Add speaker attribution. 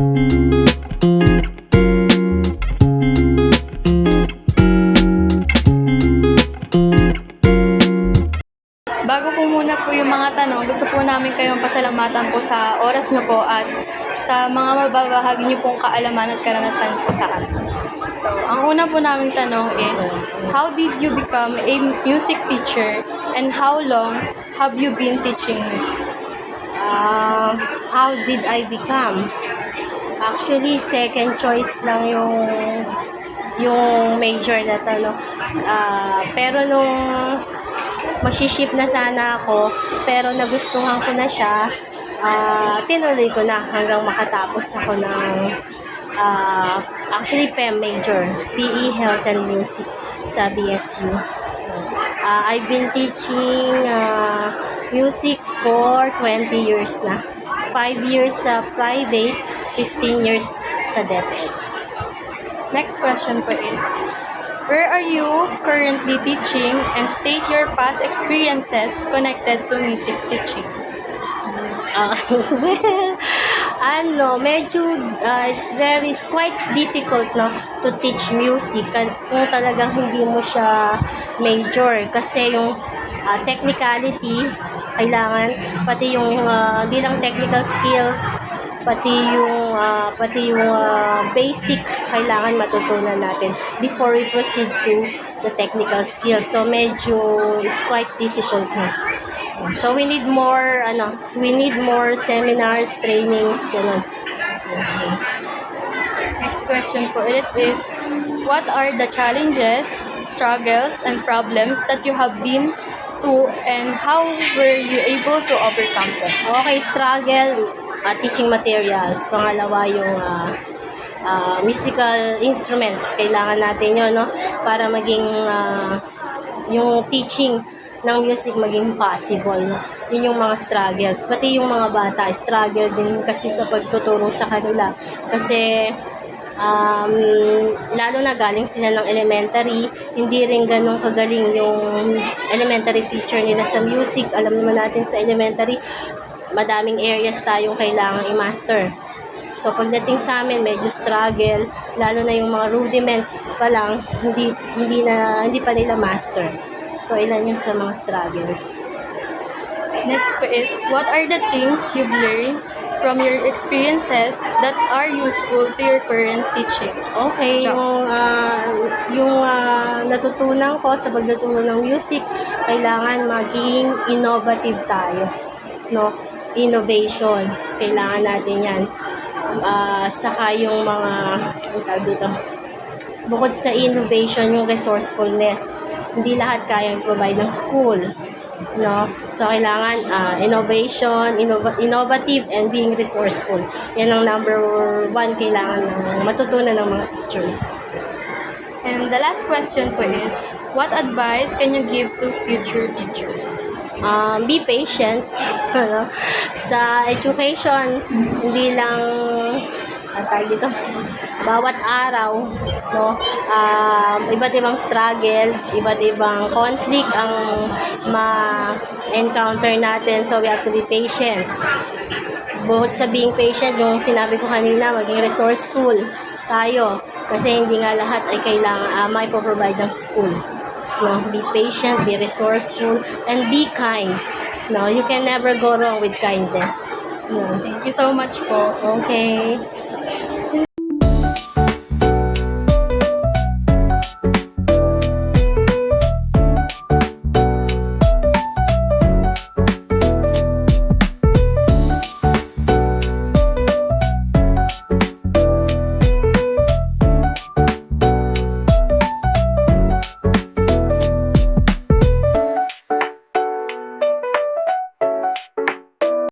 Speaker 1: Bago po muna po yung mga tanong, gusto po namin kayong pasalamatan po sa oras nyo po at sa mga mababahagi nyo pong kaalaman at karanasan po sa amin. So, ang una po naming tanong is, how did you become a music teacher and how long have you been teaching music?
Speaker 2: How did I become? Actually, second choice lang yung major na to, no? Pero nung masiship na sana ako, pero nagustuhan ko na siya, tinuloy ko na hanggang makatapos ako ng actually PEM major, PE Health and Music sa BSU. I've been teaching music for 20 years na. 5 years sa private, 15 years sa DepEd.
Speaker 1: Next question po is, where are you currently teaching and state your past experiences connected to music teaching?
Speaker 2: Well, medyo it's quite difficult, no, to teach music kung talagang hindi mo siya major, kasi yung technicality kailangan, pati yung di lang technical skills, pati yung basic kailangan matutunan natin before we proceed to the technical skills. So medyo it's quite difficult, no? So we need more seminars, trainings, ganun.
Speaker 1: Next question po it is, what are the challenges, struggles, and problems that you have been to and how were you able to overcome them?
Speaker 2: Okay, struggle, teaching materials. Pangalawa, yung musical instruments. Kailangan natin yun, no? Para maging yung teaching ng music maging possible, no? Yun yung mga struggles. Pati yung mga bata, struggle din kasi sa pagtuturo sa kanila. Kasi lalo na galing sila ng elementary, hindi rin ganun kagaling yung elementary teacher nila sa music. Alam naman natin sa elementary, madaming areas tayong kailangang i-master. So pagdating sa amin, medyo struggle, lalo na yung mga rudiments pa lang, hindi pa nila master. So ilan yung sa mga struggles.
Speaker 1: Next po is, what are the things you've learned from your experiences that are useful to your current teaching?
Speaker 2: Okay, yung natutunan ko sa pagtuturo ng music, kailangan maging innovative tayo, no? Innovations, kailangan natin yan. Saka yung mga, bukod sa innovation, yung resourcefulness. Hindi lahat kayang provide ng school, no? So kailangan innovation, innovative, and being resourceful. Yan ang number 1 kailangan matutunan ng mga teachers.
Speaker 1: And the last question po is, what advice can you give to future teachers?
Speaker 2: Be patient, ano? Sa education, hindi lang bawat araw, no, iba't ibang struggle, iba't ibang conflict ang ma-encounter natin, so we have to be patient. Bukod sa being patient, yung sinabi ko kanina, maging resourceful tayo, kasi hindi nga lahat ay kailangan mai-provide ng school, no? Be patient, be resourceful, and be kind, no? You can never go wrong with kindness, no?
Speaker 1: Thank you so much po.
Speaker 2: Okay.